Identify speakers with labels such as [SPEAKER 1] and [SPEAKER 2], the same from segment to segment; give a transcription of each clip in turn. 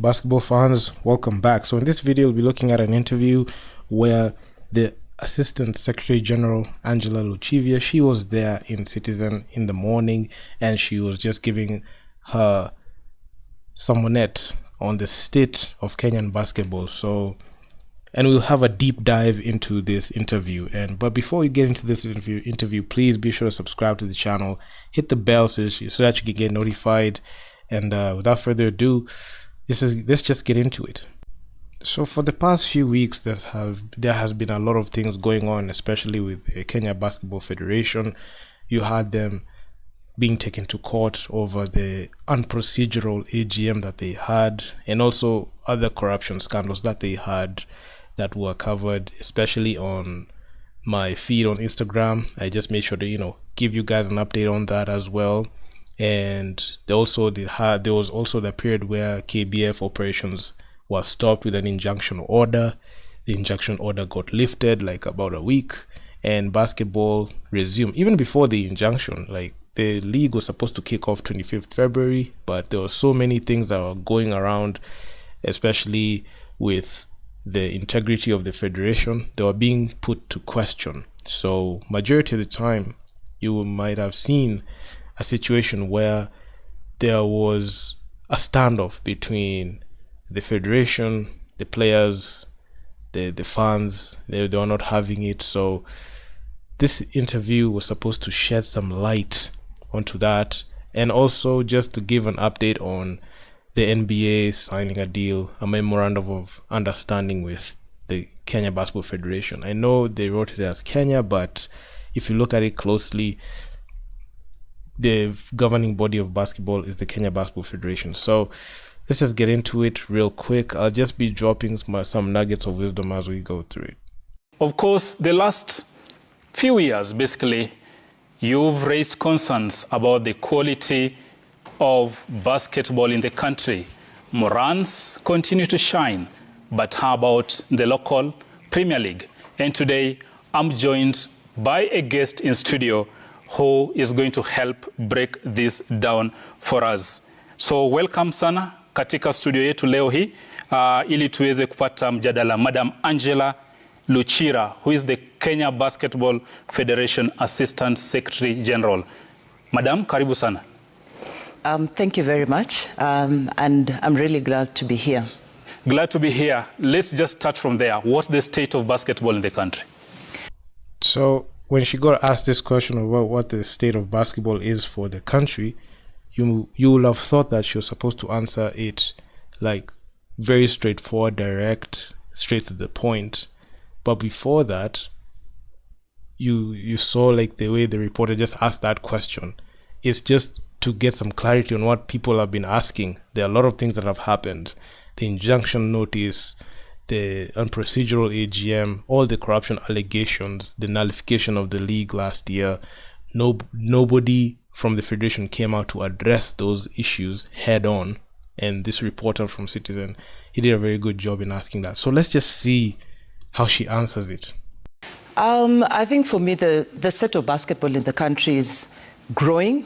[SPEAKER 1] Basketball fans, welcome back. So in this video we'll be looking at an interview where the Assistant Secretary General Angela Luchivia, she was there in Citizen in the morning, and she was just giving her sermonette on the state of Kenyan basketball. And we'll have a deep dive into this interview. But before we get into this interview, please be sure to subscribe to the channel, hit the bell so that you can get notified. And without further ado, let's just get into it. So for the past few weeks, there has been a lot of things going on, especially with the Kenya Basketball Federation. You had them being taken to court over the unprocedural AGM that they had, and also other corruption scandals that they had that were covered, especially on my feed on Instagram. I just made sure to give you guys an update on that as well. And there was also the period where KBF operations were stopped with an injunction order. The injunction order got lifted like about a week, and basketball resumed. Even before the injunction, like the league was supposed to kick off 25th February, but there were so many things that were going around, especially with the integrity of the federation. They were being put to question. So majority of the time, you might have seen a situation where there was a standoff between the federation, the players, the fans. They were not having it. So this interview was supposed to shed some light onto that, and also just to give an update on the NBA signing a memorandum of understanding with the Kenya Basketball Federation. I know they wrote it as Kenya, but if you look at it closely, the governing body of basketball is the Kenya Basketball Federation. So let's just get into it real quick. I'll just be dropping some nuggets of wisdom as we go through it.
[SPEAKER 2] Of course, the last few years, basically, you've raised concerns about the quality of basketball in the country. Morans continue to shine, but how about the local Premier League? And today, I'm joined by a guest in studio who is going to help break this down for us. So welcome sana katika studio yetu leo hii ili tuweze kupata mjadala. Madam Angela Luchira, who is the Kenya Basketball Federation Assistant Secretary General. Madam, karibu sana.
[SPEAKER 3] Thank you very much, and I'm really glad to be here.
[SPEAKER 2] Glad to be here. Let's just start from there. What's the state of basketball in the country?
[SPEAKER 1] So when she got asked this question about what the state of basketball is for the country, you will have thought that she was supposed to answer it like very straightforward, direct, straight to the point. But before that, you saw like the way the reporter just asked that question. It's just to get some clarity on what people have been asking. There are a lot of things that have happened. The injunction notice, the unprocedural AGM, all the corruption allegations, the nullification of the league last year. Nobody from the federation came out to address those issues head on. And this reporter from Citizen, he did a very good job in asking that. So let's just see how she answers it.
[SPEAKER 3] I think for me, the set of basketball in the country is growing.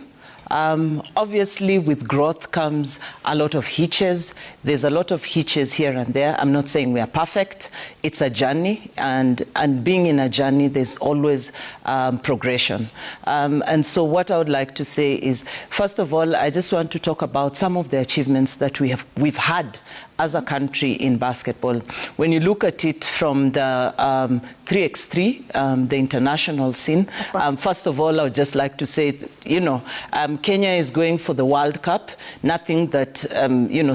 [SPEAKER 3] Obviously, with growth comes a lot of hitches. There's a lot of hitches here and there. I'm not saying we are perfect. It's a journey, and being in a journey, there's always progression. And so what I would like to say is, first of all, I just want to talk about some of the achievements that we've had as a country in basketball. When you look at it from the 3x3, the international scene, first of all, I would just like to say, Kenya is going for the World Cup. Nothing that,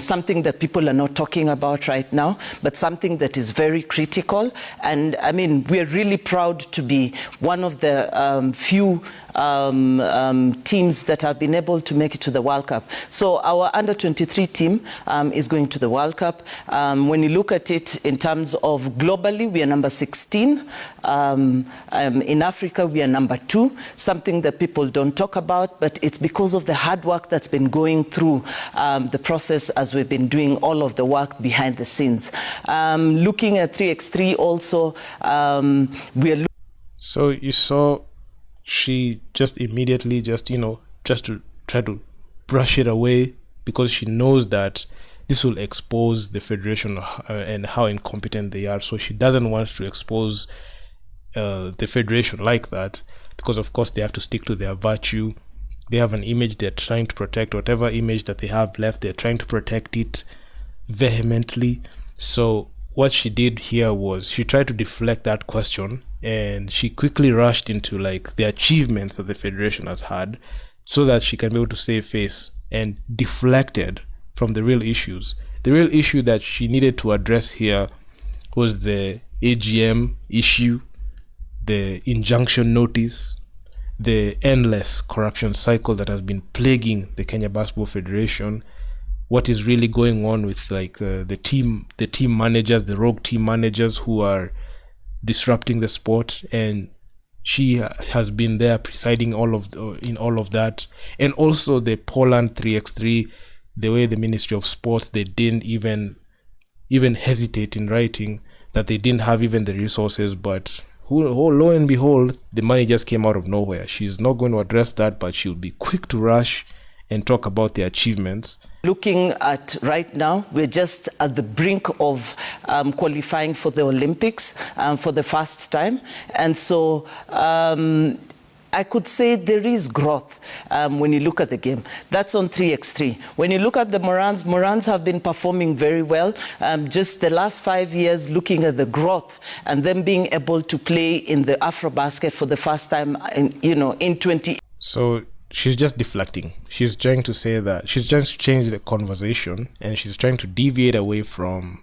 [SPEAKER 3] something that people are not talking about right now, but something that is very critical. And I mean, we're really proud to be one of the few teams that have been able to make it to the World Cup. So our under-23 team is going to the World Cup. When you look at it in terms of globally, we are number 16. In Africa, we are number 2, something that people don't talk about, but it's because of the hard work that's been going through the process as we've been doing all of the work behind the scenes. Looking at 3x3 also, we are...
[SPEAKER 1] So you saw she just immediately just to try to brush it away, because she knows that this will expose the federation and how incompetent they are. So she doesn't want to expose the federation like that, because of course they have to stick to their virtue. They have an image they're trying to protect. Whatever image that they have left, they're trying to protect it vehemently. So what she did here was she tried to deflect that question, and she quickly rushed into like the achievements that the federation has had, so that she can be able to save face, and deflected from the real issues. The real issue that she needed to address here was the AGM issue, the injunction notice, the endless corruption cycle that has been plaguing the Kenya Basketball Federation, what is really going on with like the team managers, the rogue team managers who are disrupting the sport. And she has been there presiding in all of that. And also the Poland 3x3, the way the Ministry of Sports, they didn't even hesitate in writing that they didn't have even the resources, but lo and behold, the money just came out of nowhere. She's not going to address that, but she'll be quick to rush and talk about the achievements.
[SPEAKER 3] Looking at right now, we're just at the brink of qualifying for the Olympics for the first time. And so I could say there is growth when you look at the game. That's on 3x3. When you look at the Morans have been performing very well. Just the last 5 years, looking at the growth and them being able to play in the Afrobasket for the first time in 20.
[SPEAKER 1] So she's just deflecting. She's trying to say that she's trying to change the conversation, and she's trying to deviate away from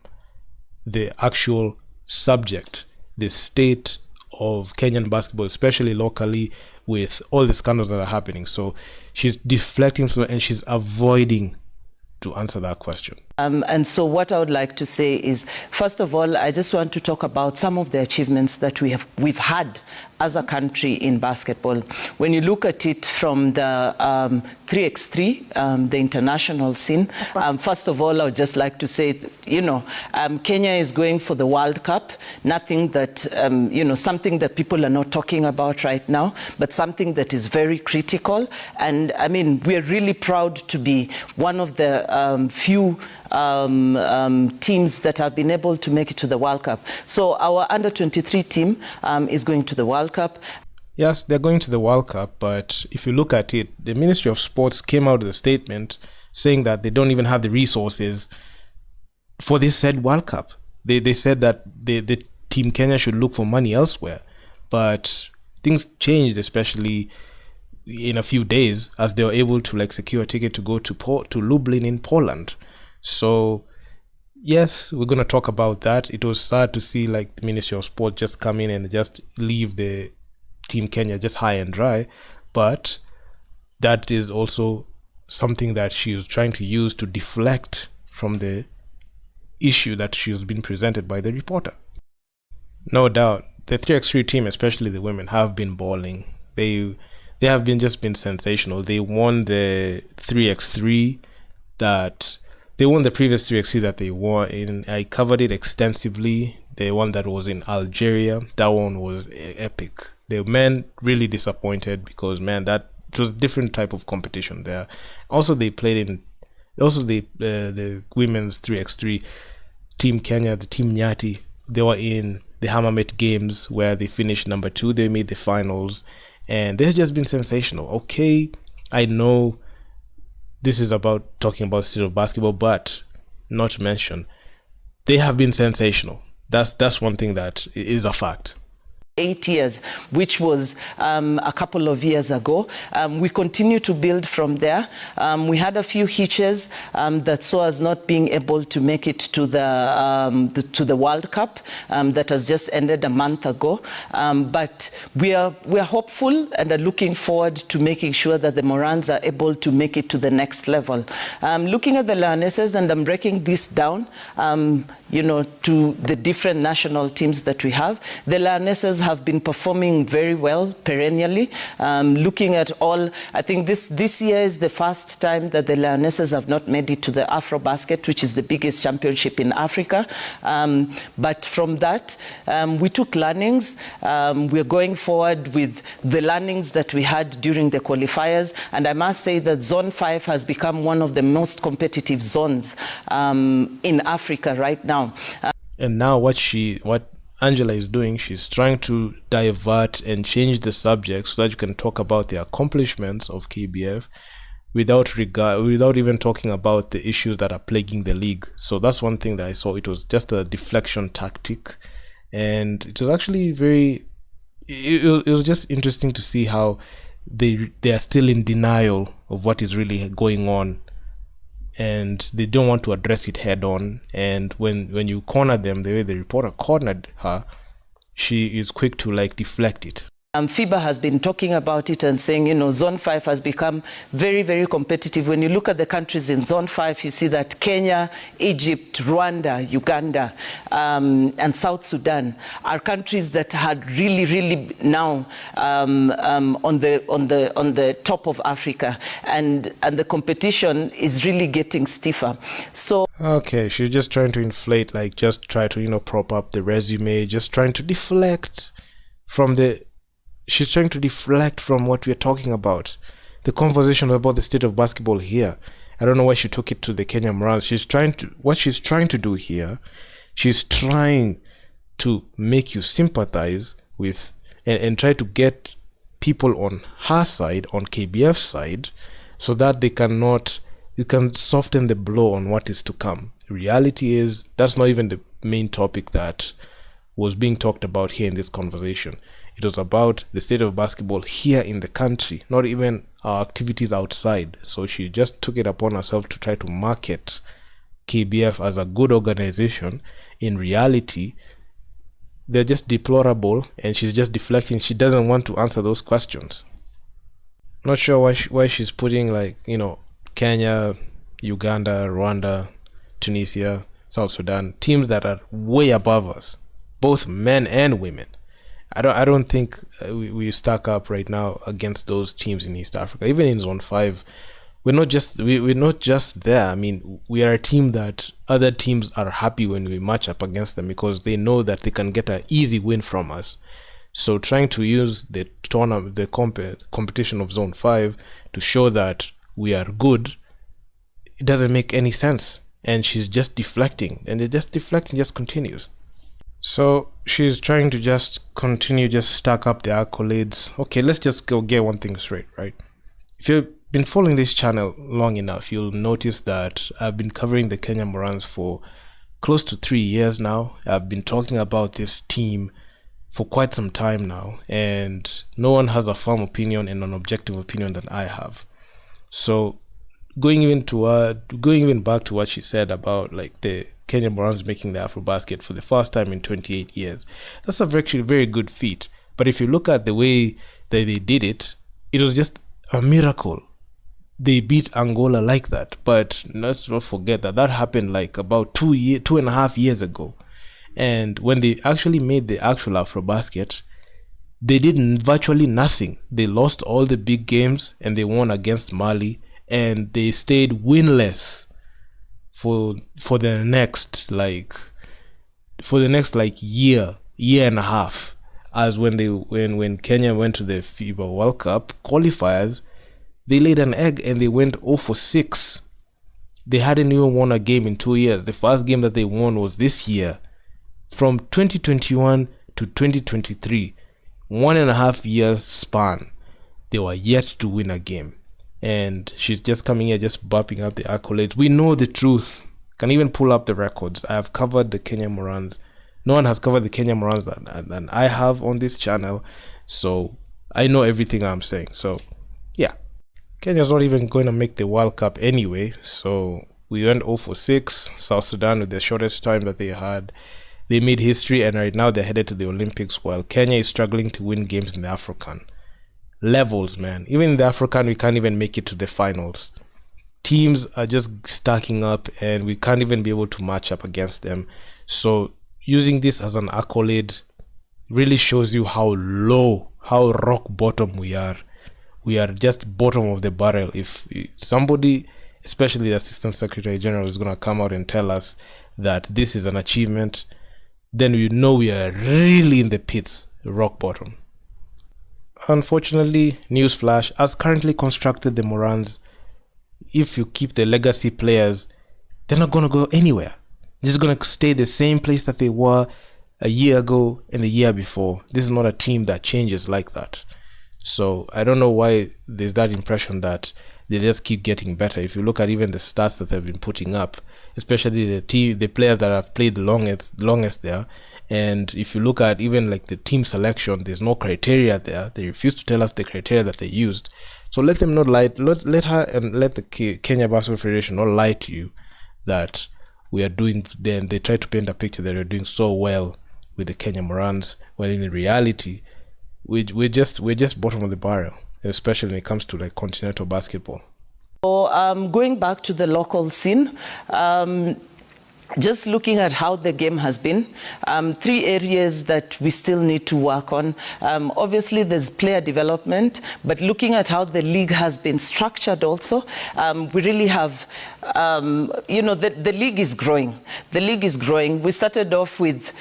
[SPEAKER 1] the actual subject, the state of Kenyan basketball, especially locally, with all the scandals that are happening. So she's deflecting from, and she's avoiding to answer that question.
[SPEAKER 3] And so what I would like to say is, first of all, I just want to talk about some of the achievements that we've had as a country in basketball. When you look at it from the 3x3, the international scene, first of all, I would just like to say, Kenya is going for the World Cup. Nothing that, something that people are not talking about right now, but something that is very critical. And I mean, we're really proud to be one of the few teams that have been able to make it to the World Cup. So our under-23 team is going to the World Cup.
[SPEAKER 1] Yes, they're going to the World Cup, but if you look at it, the Ministry of Sports came out with a statement saying that they don't even have the resources for this said World Cup. They said that the Team Kenya should look for money elsewhere, but things changed, especially in a few days, as they were able to like secure a ticket to go to Lublin in Poland. So yes, we're going to talk about that. It was sad to see like the Ministry of Sport just come in and just leave the Team Kenya just high and dry, but that is also something that she was trying to use to deflect from the issue that she was being presented by the reporter. No doubt the 3x3 team, especially the women, have been balling. They have been sensational. They won the 3x3 that they won the previous 3x3 that they won in. I covered it extensively. The one that was in Algeria, that one was epic. The men really disappointed because, man, that it was a different type of competition there. Also, they played in the women's 3x3 Team Kenya, the Team Nyati. They were in the Hammamet Games where they finished number 2. They made the finals, and they've just been sensational. Okay, I know this is about talking about the state of basketball, but not to mention, they have been sensational. That's one thing that is a fact.
[SPEAKER 3] 8 years, which was a couple of years ago. We continue to build from there. We had a few hitches that saw us not being able to make it to the World Cup that has just ended a month ago. But we are hopeful and are looking forward to making sure that the Morans are able to make it to the next level. Looking at the Lionesses, and I'm breaking this down, to the different national teams that we have. The Lionesses have been performing very well perennially. Looking at all, I think this year is the first time that the Lionesses have not made it to the AfroBasket, which is the biggest championship in Africa. But from that, we took learnings. We're going forward with the learnings that we had during the qualifiers. And I must say that Zone 5 has become one of the most competitive zones in Africa right now.
[SPEAKER 1] And now what Angela is doing, she's trying to divert and change the subject so that you can talk about the accomplishments of KBF without even talking about the issues that are plaguing the league. So that's one thing that I saw. It was just a deflection tactic, and it was actually it was just interesting to see how they are still in denial of what is really going on, and they don't want to address it head on. And when you corner them the way the reporter cornered her, she is quick to like deflect it.
[SPEAKER 3] FIBA has been talking about it and saying, you know, Zone 5 has become very, very competitive. When you look at the countries in Zone 5, you see that Kenya, Egypt, Rwanda, Uganda, and South Sudan are countries that had really now on the top of Africa, and the competition is really getting stiffer. So
[SPEAKER 1] okay, she's just trying to inflate, like just try to, you know, prop up the resume, just trying to deflect from the. She's trying to deflect from what we're talking about, the conversation about the state of basketball here. I don't know why she took it to the Kenya Morans. What she's trying to do here, she's trying to make you sympathize with and try to get people on her side, on KBF's side, so that you can soften the blow on what is to come. The reality is that's not even the main topic that was being talked about here in this conversation. It was about the state of basketball here in the country, not even our activities outside. So she just took it upon herself to try to market KBF as a good organization. In reality, they're just deplorable, and she's just deflecting. She doesn't want to answer those questions. Not sure why she's putting, like, you know, Kenya, Uganda, Rwanda, Tunisia, South Sudan, teams that are way above us, both men and women. I don't think we stack up right now against those teams in East Africa. Even in Zone 5, we're not just there. I mean, we are a team that other teams are happy when we match up against them, because they know that they can get an easy win from us. So trying to use the competition of Zone 5 to show that we are good, it doesn't make any sense. And she's just deflecting, and just continues. So she's trying to just continue, just stack up the accolades. Okay, let's just go get one thing straight, right? If you've been following this channel long enough, you'll notice that I've been covering the Kenya Morans for close to 3 years now. I've been talking about this team for quite some time now, and no one has a firm opinion and an objective opinion that I have. So going even back to what she said about, like, the Kenya Morans making the AfroBasket for the first time in 28 years. That's actually a very good feat. But if you look at the way that they did it, it was just a miracle. They beat Angola like that. But let's not forget that happened like about 2.5 years ago. And when they actually made the actual AfroBasket, they did virtually nothing. They lost all the big games, and they won against Mali, and they stayed winless for the next year and a half, as when Kenya went to the FIBA World Cup qualifiers, they laid an egg and they went 0 for 6. They hadn't even won a game in 2 years. The first game that they won was this year. From 2021 to 2023, 1.5 year span, they were yet to win a game. And she's just coming here, just bopping up the accolades. We know the truth. Can even pull up the records. I have covered the Kenya Morans. No one has covered the Kenya Morans than I have on this channel. So I know everything I'm saying. So yeah, Kenya's not even going to make the World Cup anyway. So we went 0 for 6. South Sudan, with the shortest time that they had, they made history, and right now they're headed to the Olympics, while Kenya is struggling to win games in the African levels, man. Even in the African, we can't even make it to the finals. Teams are just stacking up, and we can't even be able to match up against them. So using this as an accolade really shows you how low, how rock bottom we are. We are just bottom of the barrel. If somebody, especially the Assistant Secretary General, is going to come out and tell us that this is an achievement, then we know we are really in the pits, rock bottom. Unfortunately, newsflash, as currently constructed, the Morans, if you keep the legacy players, they're not going to go anywhere. They're just going to stay the same place that they were a year ago and the year before. This is not a team that changes like that. So I don't know why there's that impression that they just keep getting better. If you look at even the stats that they've been putting up, especially the players that have played the longest there, and if you look at even like the team selection, there's no criteria there. They refuse to tell us the criteria that they used. So let them not lie. Let her and let the Kenya Basketball Federation not lie to you that we are doing. Then they try to paint a picture that we're doing so well with the Kenya Morans, when in reality we're just bottom of the barrel, especially when it comes to like continental basketball.
[SPEAKER 3] So going back to the local scene, just looking at how the game has been, 3 areas that we still need to work on. Obviously, there's player development, but looking at how the league has been structured also, we really have, the league is growing. The league is growing. We started off with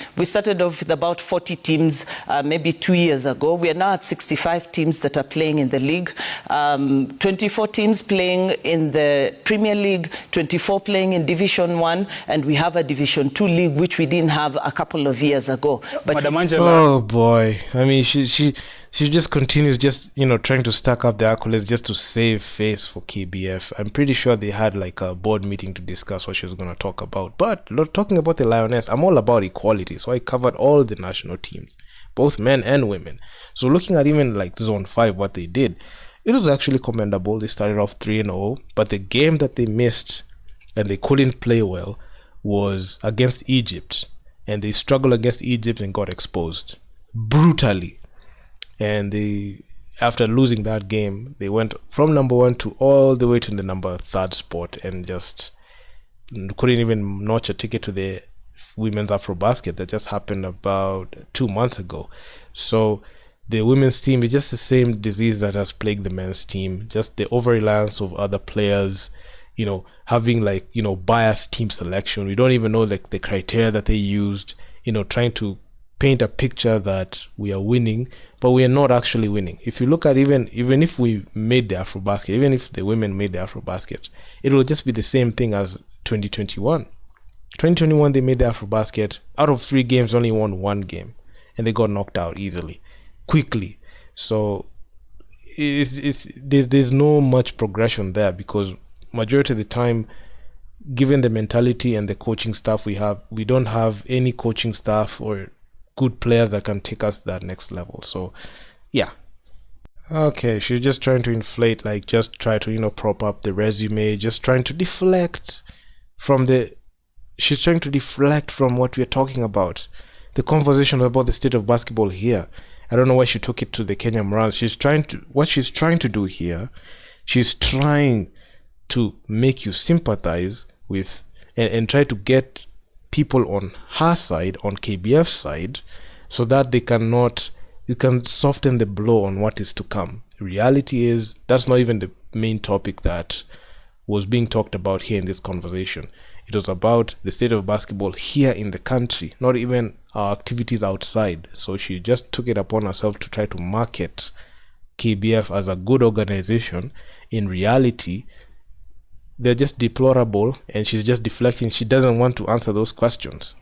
[SPEAKER 3] about 40 teams maybe 2 years ago. We are now at 65 teams that are playing in the league, 24 teams playing in the Premier League, 24 playing in Division 1, and we have a Division 2 league, which we didn't have a couple of years ago. But
[SPEAKER 1] oh boy, I mean, she just continues just trying to stack up the accolades just to save face for KBF. I'm pretty sure they had like a board meeting to discuss what she was going to talk about. But talking about the Lioness, I'm all about equality, so I covered all the national teams, both men and women. So looking at even like Zone 5, what they did, it was actually commendable. They started off 3-0, but the game that they missed and they couldn't play well was against Egypt, and they struggled against Egypt and got exposed brutally. And they, after losing that game, they went from number 1 to all the way to the number 3rd spot, and just couldn't even notch a ticket to the women's Afrobasket that just happened about 2 months ago. So the women's team is just the same disease that has plagued the men's team, just the over-reliance of other players, having like biased team selection. We don't even know like the criteria that they used, trying to paint a picture that we are winning, but we are not actually winning. If you look at even if we made the Afrobasket, even if the women made the Afrobasket, it will just be the same thing as 2021. 2021 they made the Afrobasket. Out of 3 games, only won 1 game, and they got knocked out easily, quickly. So there's no much progression there, because majority of the time, given the mentality and the coaching staff we have, we don't have any coaching staff or good players that can take us to that next level. So yeah, okay, she's just trying to inflate, like just try to prop up the resume, just trying to deflect from what we're talking about, the conversation about the state of basketball here. I don't know why she took it to the Kenya Morans. What she's trying to do here, she's trying to make you sympathize with and try to get people on her side, on KBF's side, so that you can soften the blow on what is to come. The reality is that's not even the main topic that was being talked about here in this conversation. It was about the state of basketball here in the country, not even our activities outside. So she just took it upon herself to try to market KBF as a good organization. In reality, they're just deplorable, and she's just deflecting. She doesn't want to answer those questions.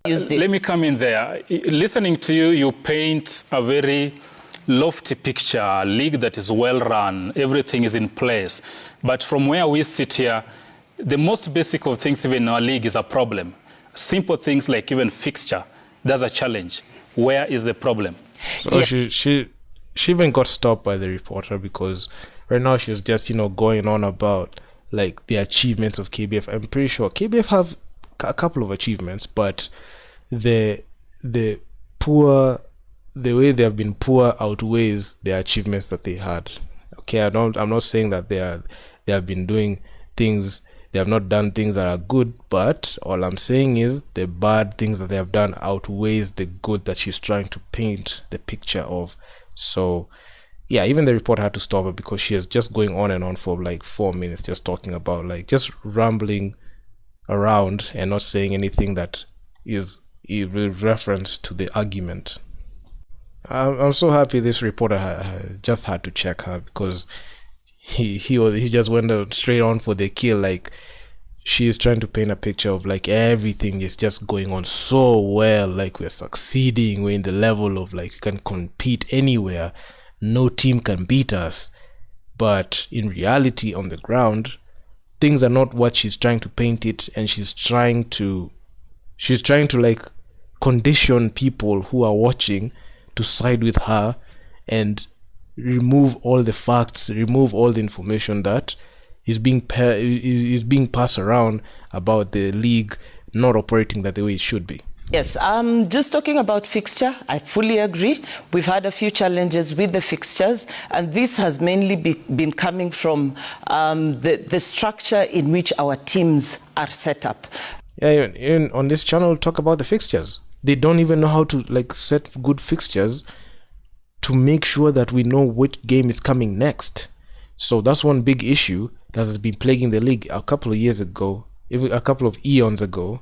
[SPEAKER 2] Let me come in there. Listening to you, you paint a very lofty picture, a league that is well run, everything is in place. But from where we sit here, the most basic of things even in our league is a problem. Simple things like even fixture, that's a challenge. Where is the problem?
[SPEAKER 1] So yeah. She even got stopped by the reporter, because right now she's just going on about like the achievements of KBF. I'm pretty sure KBF have a couple of achievements, but the way they have been poor outweighs the achievements that they had. Okay, I'm not saying that they have been doing things, they they have not done things that are good, but all I'm saying is the bad things that they have done outweighs the good that she's trying to paint the picture of. So yeah, even the report had to stop her because she is just going on and on for like 4 minutes, just talking about, like, just rambling around and not saying anything that is with reference to the argument. I'm so happy this reporter just had to check her, because he just went straight on for the kill. Like, she is trying to paint a picture of like everything is just going on so well, like we're succeeding, we're in the level of like we can compete anywhere, no team can beat us. But in reality, on the ground, things are not what she's trying to paint it, and she's trying to like condition people who are watching to side with her and remove all the facts, remove all the information that is being passed around about the league not operating that the way it should be.
[SPEAKER 3] Yes, just talking about fixture, I fully agree. We've had a few challenges with the fixtures, and this has mainly been coming from the structure in which our teams are set up.
[SPEAKER 1] Yeah, even on this channel, talk about the fixtures. They don't even know how to like set good fixtures to make sure that we know which game is coming next. So that's one big issue that has been plaguing the league a couple of years ago, even a couple of eons ago.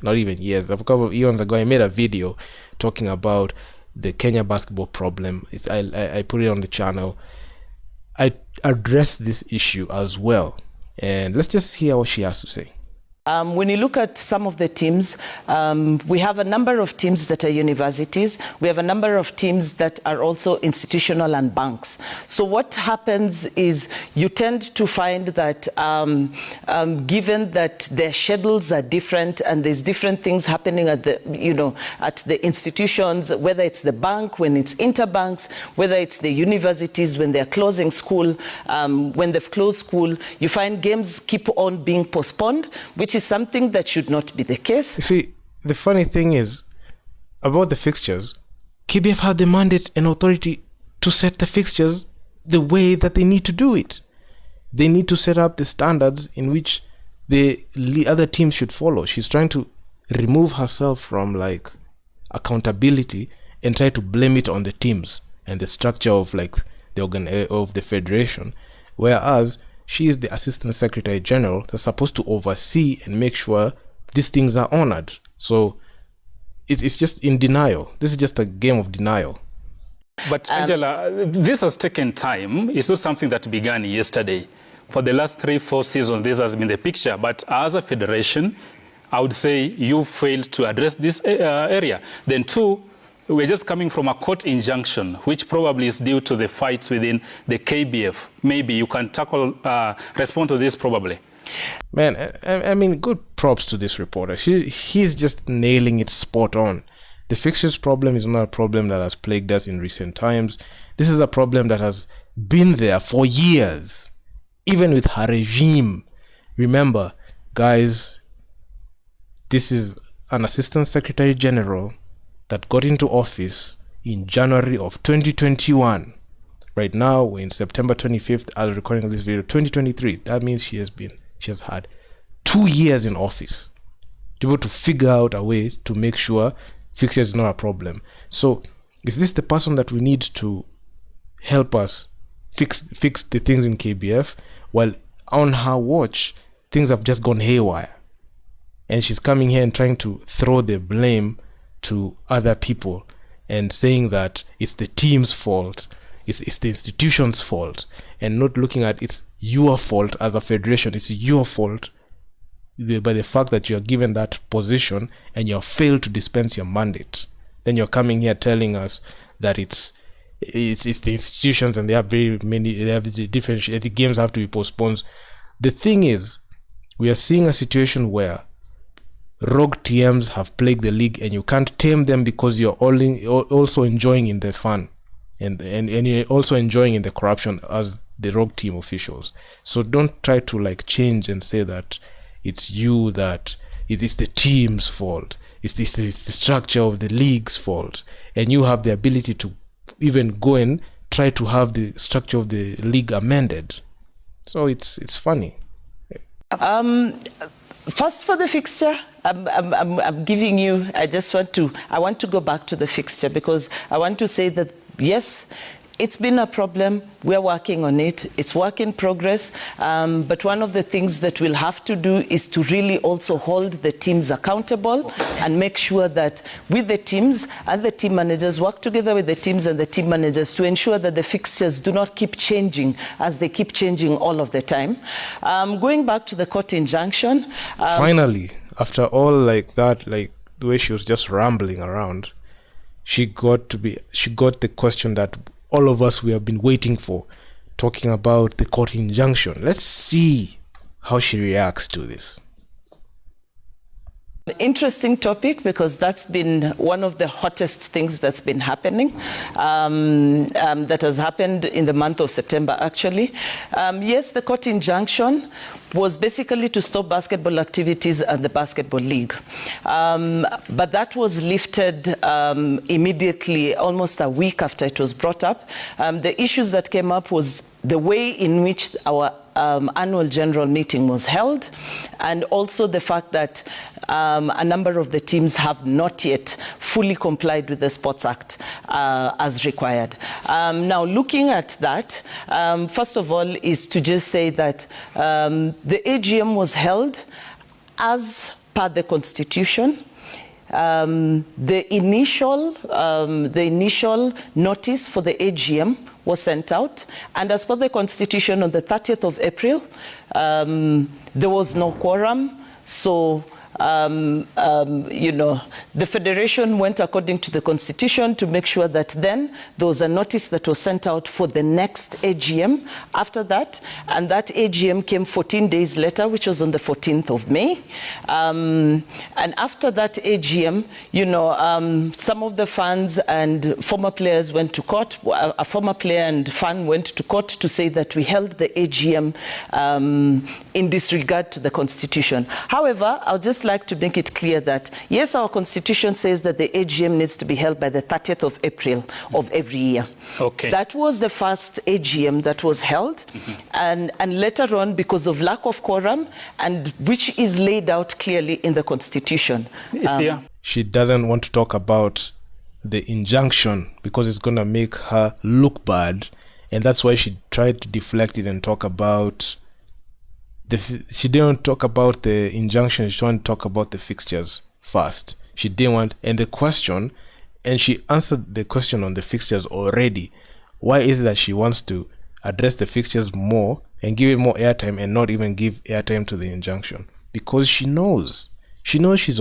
[SPEAKER 1] Not even years, a couple of eons ago, I made a video talking about the Kenya basketball problem. I put it on the channel. I addressed this issue as well, and let's just hear what she has to say.
[SPEAKER 3] When you look at some of the teams, we have a number of teams that are universities. We have a number of teams that are also institutional and banks. So what happens is you tend to find that given that their schedules are different and there's different things happening at the institutions, whether it's the bank when it's interbanks, whether it's the universities when they're closing school, when they've closed school, you find games keep on being postponed, which is something that should not be the case.
[SPEAKER 1] You see, the funny thing is about the fixtures, KBF had the mandate and authority to set the fixtures the way that they need to do it. They need to set up the standards in which the other teams should follow. She's trying to remove herself from like accountability and try to blame it on the teams and the structure of like the federation, whereas she is the Assistant Secretary General that's supposed to oversee and make sure these things are honored. So it's just in denial. This is just a game of denial.
[SPEAKER 2] But Angela, this has taken time. It's not something that began yesterday. For the last 3-4 seasons, this has been the picture. But as a federation, I would say you failed to address this area. Then two, we're just coming from a court injunction, which probably is due to the fights within the KBF. Maybe you can respond to this probably.
[SPEAKER 1] Man, I mean, good props to this reporter. He's just nailing it spot on. The fixtures problem is not a problem that has plagued us in recent times. This is a problem that has been there for years, even with her regime. Remember, guys, this is an Assistant Secretary General that got into office in January of 2021. Right now, we're in September 25th, as recording this video, 2023. That means she has had 2 years in office to be able to figure out a way to make sure fixture is not a problem. So, is this the person that we need to help us fix the things in KBF? While on her watch, things have just gone haywire. And she's coming here and trying to throw the blame to other people and saying that it's the team's fault, it's the institution's fault, and not looking at it's your fault as a federation. It's your fault by the fact that you're given that position and you have failed to dispense your mandate. Then you're coming here telling us that it's the institutions and they have different the games have to be postponed. The thing is, we are seeing a situation where rogue TMs have plagued the league, and you can't tame them because you're also enjoying in the fun, and you're also enjoying in the corruption as the rogue team officials. So don't try to like change and say that it's you, that it is the team's fault, it's the structure of the league's fault, and you have the ability to even go and try to have the structure of the league amended. So it's funny.
[SPEAKER 3] First, for the fixture, I'm giving you. I want to go back to the fixture because I want to say that yes, it's been a problem. We're working on it. It's work in progress. But one of the things that we'll have to do is to really also hold the teams accountable and make sure that with the teams and the team managers work together with the teams and the team managers to ensure that the fixtures do not keep changing as they keep changing all of the time. Going back to the court injunction.
[SPEAKER 1] Finally, after all like that, like the way she was just rambling around, she got the question that all of us we have been waiting for, talking about the court injunction. Let's see how she reacts to this.
[SPEAKER 3] Interesting topic because that's been one of the hottest things that's been happening, that has happened in the month of September actually. Yes, the court injunction was basically to stop basketball activities at the basketball league. But that was lifted immediately, almost a week after it was brought up. The issues that came up was the way in which our annual general meeting was held, and also the fact that a number of the teams have not yet fully complied with the Sports Act as required. Now, looking at that, first of all, is to just say that the AGM was held as per the Constitution. The initial notice for the AGM was sent out, and as per the Constitution, on the 30th of April, there was no quorum, so the Federation went according to the Constitution to make sure that then there was a notice that was sent out for the next AGM after that, and that AGM came 14 days later, which was on the 14th of May. And after that AGM, some of the fans and former players went to court. A former player and fan went to court to say that we held the AGM in disregard to the Constitution. However, I'll just like to make it clear that, yes, our Constitution says that the AGM needs to be held by the 30th of April of every year.
[SPEAKER 2] Okay.
[SPEAKER 3] That was the first AGM that was held, and later on, because of lack of quorum, and which is laid out clearly in the Constitution.
[SPEAKER 1] She doesn't want to talk about the injunction because it's going to make her look bad, and that's why she tried to deflect it and talk about she didn't talk about the injunction. She wanted to talk about the fixtures first. She didn't want, and the question, and she answered the question on the fixtures already. Why is it that she wants to address the fixtures more and give it more airtime and not even give airtime to the injunction? Because she knows she's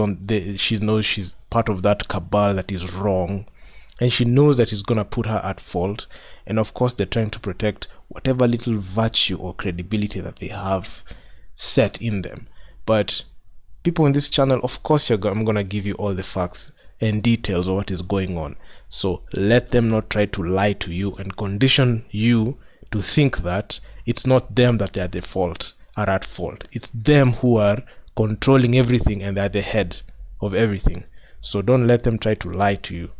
[SPEAKER 1] part of that cabal that is wrong, and she knows that it's gonna put her at fault. And of course, they're trying to protect whatever little virtue or credibility that they have set in them. But people in this channel, of course, I'm gonna give you all the facts and details of what is going on. So let them not try to lie to you and condition you to think that it's not them that are at fault. It's them who are controlling everything and they're the head of everything. So don't let them try to lie to you.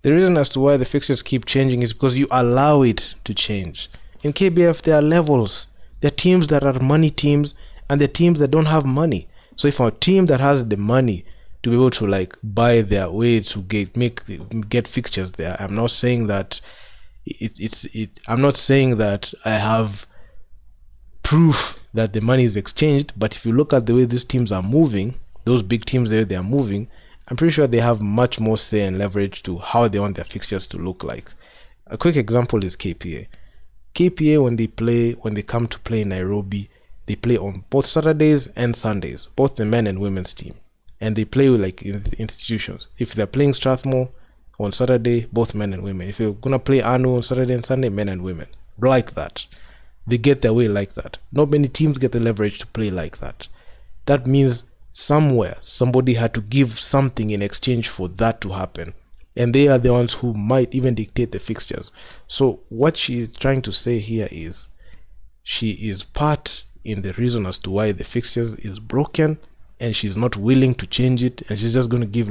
[SPEAKER 1] The reason as to why the fixtures keep changing is because you allow it to change. In KBF, there are levels. There are teams that are money teams and there are teams that don't have money. So if a team that has the money to be able to buy their way to get fixtures there, I'm not saying that I'm not saying that I have proof that the money is exchanged, but if you look at the way these teams are moving, those big teams, the way they are moving, I'm pretty sure they have much more say and leverage to how they want their fixtures to look like. A quick example is KPA. KPA, when they come to play in Nairobi, they play on both Saturdays and Sundays, both the men and women's team. And they play like in institutions. If they're playing Strathmore on Saturday, both men and women. If you're gonna play Anu on Saturday and Sunday, men and women. Like that. They get their way like that. Not many teams get the leverage to play like that. That means somewhere somebody had to give something in exchange for that to happen, and they are the ones who might even dictate the fixtures. So what she is trying to say here is she is part in the reason as to why the fixtures is broken, and she's not willing to change it, and she's just going to give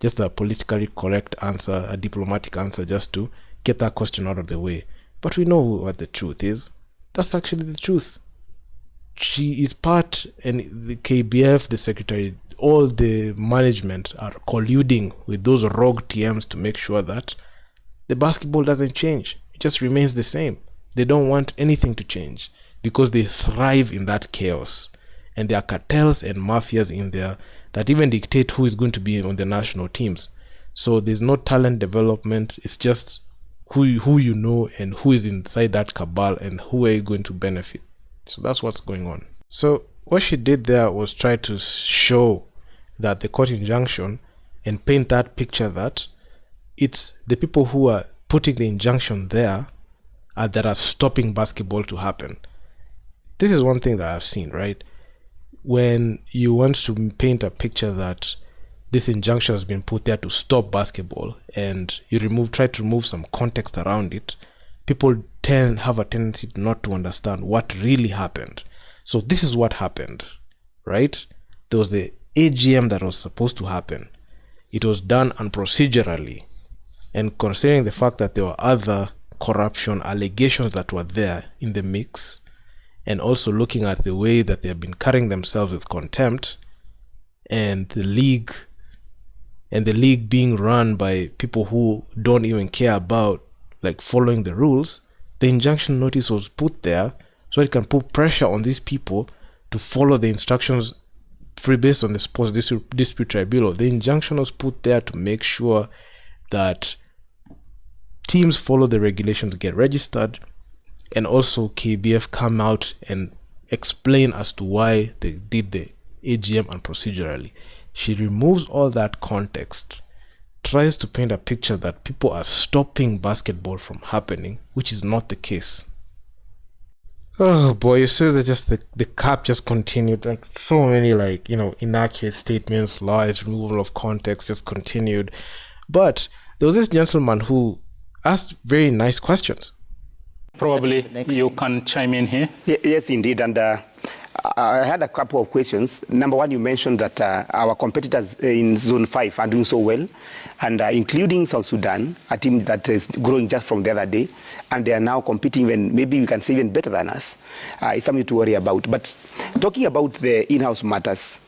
[SPEAKER 1] just a politically correct answer, a diplomatic answer, just to get that question out of the way. But we know what the truth is. That's actually the truth. she is part, and the KBF, the secretary, all the management are colluding with those rogue TMs to make sure that the basketball doesn't change. It just remains the same. They don't want anything to change because they thrive in that chaos. And there are cartels and mafias in there that even dictate who is going to be on the national teams. So there's no talent development. It's just who you know and who is inside that cabal and who are you going to benefit. So that's what's going on. So what she did there was try to show that the court injunction and paint that picture that it's the people who are putting the injunction there that are stopping basketball to happen. This is one thing that I've seen, right? When you want to paint a picture that this injunction has been put there to stop basketball and you try to remove some context around it, people have a tendency not to understand what really happened. So this is what happened, right? There was the AGM that was supposed to happen. It was done unprocedurally, and considering the fact that there were other corruption allegations that were there in the mix, and also looking at the way that they have been carrying themselves with contempt, and the league being run by people who don't even care about like following the rules, the injunction notice was put there so it can put pressure on these people to follow the instructions based on the Sports Dispute Tribunal. The injunction was put there to make sure that teams follow the regulations, get registered, and also KBF come out and explain as to why they did the AGM unprocedurally. She removes all that context, tries to paint a picture that people are stopping basketball from happening, which is not the case. Oh boy, you see that just the cap just continued, like so many inaccurate statements, lies, removal of context just continued. But there was this gentleman who asked very nice questions.
[SPEAKER 2] Probably you can chime in here.
[SPEAKER 4] Yes, indeed. And I had a couple of questions. Number one, you mentioned that our competitors in Zone 5 are doing so well, and including South Sudan, a team that is growing just from the other day, and they are now competing even, maybe we can say even better than us. It's something to worry about. But talking about the in-house matters,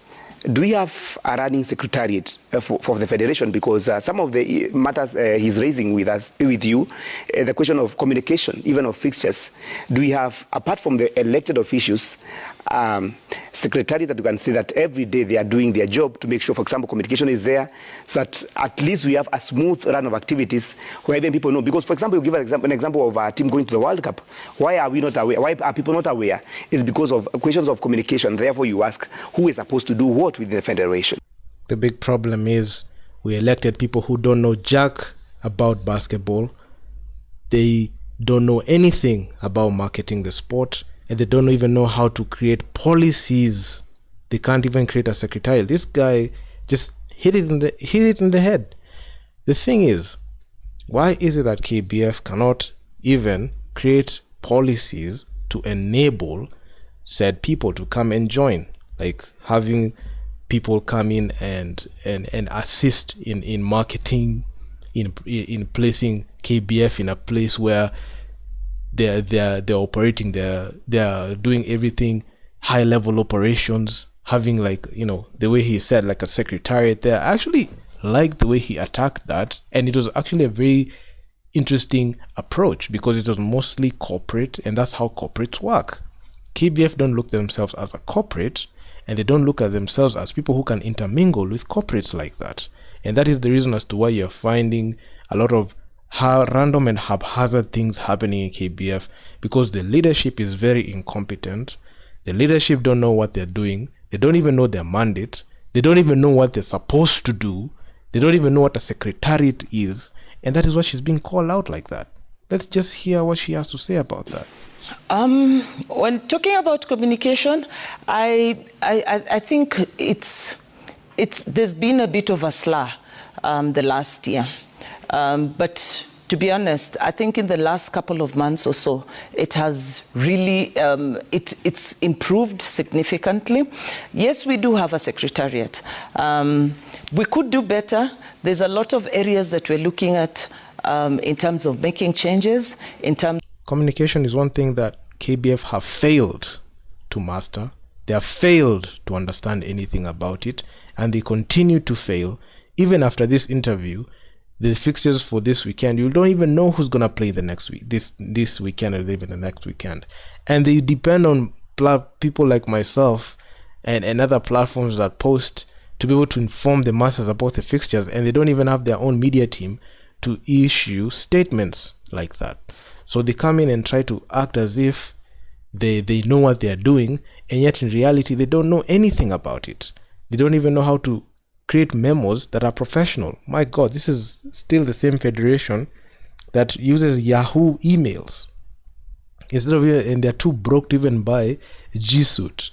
[SPEAKER 4] do we have a running secretariat for the federation? Because some of the matters he's raising with you, the question of communication, even of fixtures, do we have, apart from the elected officials, secretariat that you can say that every day they are doing their job to make sure, for example, communication is there, so that at least we have a smooth run of activities where even people know? Because, for example, you give an example of a team going to the World Cup. Why are we not aware? Why are people not aware? It's because of questions of communication. Therefore, you ask who is supposed to do what within the federation.
[SPEAKER 1] The big problem is we elected people who don't know jack about basketball. They don't know anything about marketing the sport, and they don't even know how to create policies. They can't even create a secretariat. This guy just hit it in the head. The thing is, why is it that KBF cannot even create policies to enable said people to come and join, like having people come in and assist in marketing, in placing KBF in a place where they're operating, they're doing everything high level operations, having the way he said like a secretariat there. I actually like the way he attacked that, and it was actually a very interesting approach because it was mostly corporate, and that's how corporates work. KBF don't look at themselves as a corporate, and they don't look at themselves as people who can intermingle with corporates like that. And that is the reason as to why you're finding a lot of random and haphazard things happening in KBF, because the leadership is very incompetent. The leadership don't know what they're doing. They don't even know their mandate. They don't even know what they're supposed to do. They don't even know what a secretariat is. And that is why she's being called out like that. Let's just hear what she has to say about that.
[SPEAKER 3] When talking about communication, I think there's been a bit of a slur the last year. But to be honest, I think in the last couple of months or so, it has really, it's improved significantly. Yes, we do have a secretariat. We could do better. There's a lot of areas that we're looking at in terms of making changes, Communication
[SPEAKER 1] is one thing that KBF have failed to master. They have failed to understand anything about it, and they continue to fail. Even after this interview, the fixtures for this weekend, you don't even know who's gonna play the next week, this weekend, or even the next weekend, and they depend on people like myself and other platforms that post to be able to inform the masses about the fixtures, and they don't even have their own media team to issue statements like that. So they come in and try to act as if they know what they are doing, and yet in reality they don't know anything about it. They don't even know how to create memos that are professional. My God, this is still the same federation that uses Yahoo emails instead of, and they're too broke to even buy G Suite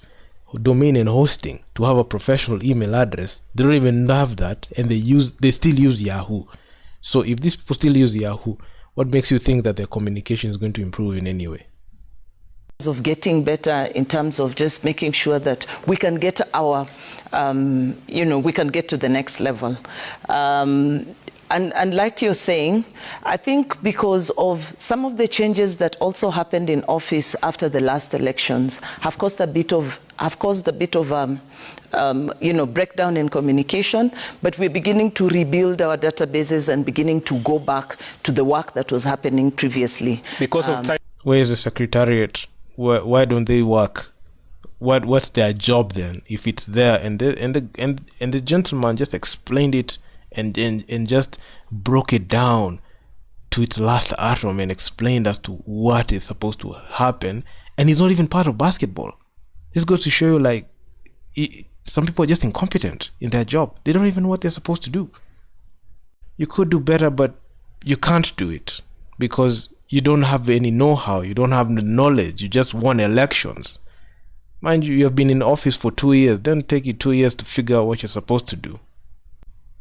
[SPEAKER 1] domain and hosting to have a professional email address. They don't even have that, and they still use Yahoo. So if these people still use Yahoo, what makes you think that their communication is going to improve in any way?
[SPEAKER 3] Of getting better in terms of just making sure that we can get our, we can get to the next level. And like you're saying, I think because of some of the changes that also happened in office after the last elections have caused a bit of breakdown in communication, but we're beginning to rebuild our databases and beginning to go back to the work that was happening previously.
[SPEAKER 2] Because of time.
[SPEAKER 1] Where is the secretariat? Why don't they work? What's their job then? If it's there, and the gentleman just explained it and just broke it down to its last atom and explained as to what is supposed to happen, and he's not even part of basketball. This goes to show you, like, some people are just incompetent in their job. They don't even know what they're supposed to do. You could do better, but you can't do it because you don't have any know-how, you don't have the knowledge, you just won elections. Mind you, you have been in office for 2 years, then take you 2 years to figure out what you're supposed to do.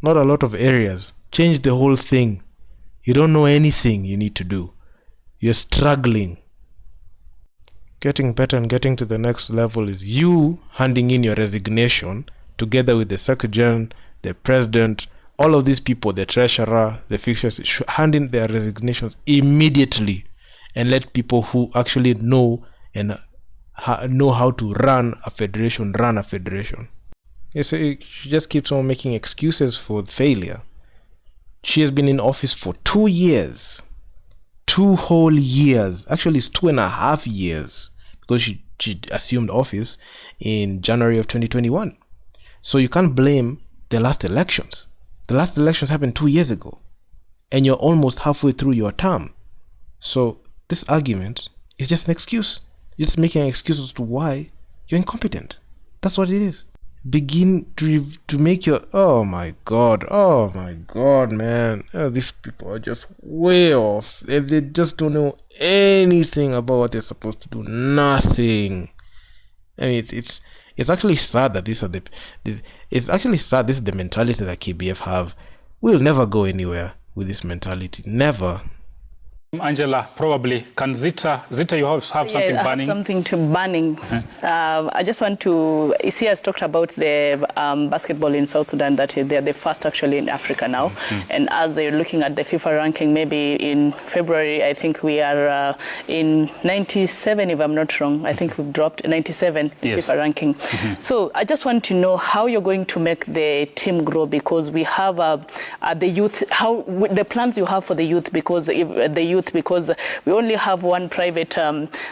[SPEAKER 1] Not a lot of areas. Change the whole thing. You don't know anything you need to do. You're struggling. Getting better and getting to the next level is you handing in your resignation together with the secretary, the president, all of these people, the treasurer, the fixtures, hand in their resignations immediately and let people who actually know and know how to run a federation. Yeah, so she just keeps on making excuses for failure. She has been in office for 2 years. 2 whole years. Actually, it's 2.5 years because she assumed office in January of 2021. So you can't blame the last elections. The last elections happened 2 years ago, and you're almost halfway through your term. So this argument is just an excuse. You're just making an excuse as to why you're incompetent. That's what it is. Begin to make your oh my god, man. These people are just way off. They just don't know anything about what they're supposed to do. Nothing. I mean, it's actually sad that this is the mentality that KBF have. We'll never go anywhere with this mentality. Never.
[SPEAKER 2] Angela, probably can Zita, you have something burning?
[SPEAKER 5] I have something to burning. I just want to. Isia has talked about the basketball in South Sudan, that they're the first actually in Africa now. And as they're looking at the FIFA ranking, maybe in February, I think we are in 97, if I'm not wrong. I think we've dropped 97 FIFA ranking. So I just want to know how you're going to make the team grow, because we have the youth. How the plans you have for the youth, because because we only have one private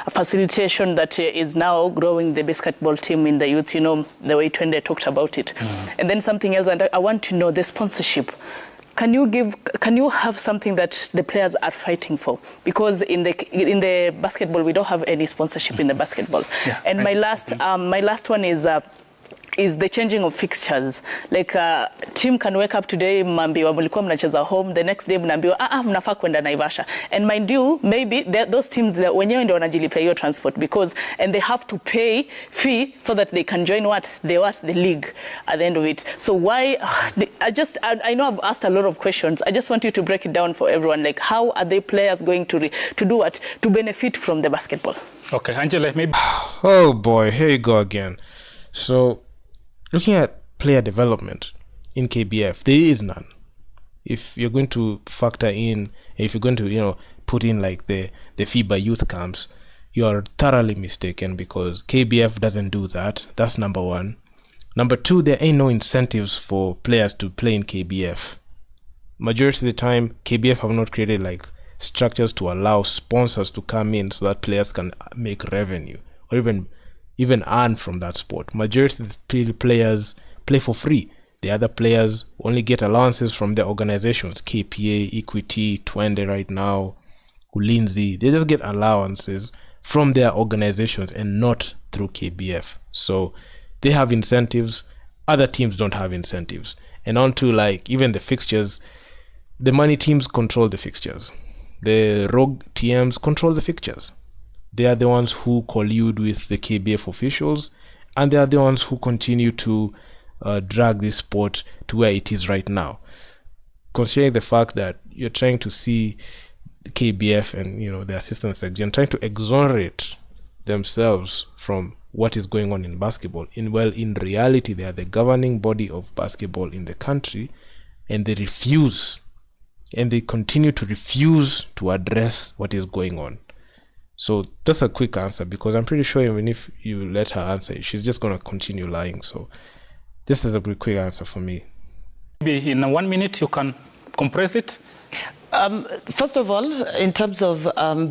[SPEAKER 5] facilitation that is now growing the basketball team in the youth, the way Twende talked about it. And then something else, and I want to know the sponsorship. Can you have something that the players are fighting for? Because in the basketball, we don't have any sponsorship in the basketball. And my last one is the changing of fixtures. Like team can wake up today, mnaambiwa mlikuwa mnacheza home, the next day mnaambiwa mnafaa kwenda Naivasha. And mind you, maybe those teams wenyewe ndio wanajilipia hiyo transport, and they have to pay fee so that they can join the league at the end of it. So why I know I've asked a lot of questions. I just want you to break it down for everyone. Like, how are the players going to do what to benefit from the basketball?
[SPEAKER 2] Okay, Angela, maybe.
[SPEAKER 1] Oh boy, here you go again. So looking at player development in KBF, there is none. If you're going to factor in, if you're going to, put in like the FIBA youth camps, you're thoroughly mistaken, because KBF doesn't do that. That's number one. Number two, there ain't no incentives for players to play in KBF. Majority of the time, KBF have not created like structures to allow sponsors to come in so that players can make revenue or even earn from that sport. Majority of the players play for free. The other players only get allowances from their organizations, KPA, Equity, Twende right now, Ulinzi. They just get allowances from their organizations and not through KBF. So they have incentives, other teams don't have incentives. And on to like even the fixtures, the money teams control the fixtures. The rogue TMs control the fixtures. They are the ones who collude with the KBF officials, and they are the ones who continue to drag this sport to where it is right now. Considering the fact that you're trying to see the KBF and the assistant secretary trying to exonerate themselves from what is going on in basketball. In reality, they are the governing body of basketball in the country, and they refuse, and they continue to refuse to address what is going on. So that's a quick answer, because I'm pretty sure even if you let her answer, she's just going to continue lying. So this is a pretty quick answer for me.
[SPEAKER 2] Maybe in 1 minute you can compress it.
[SPEAKER 3] First of all, in terms of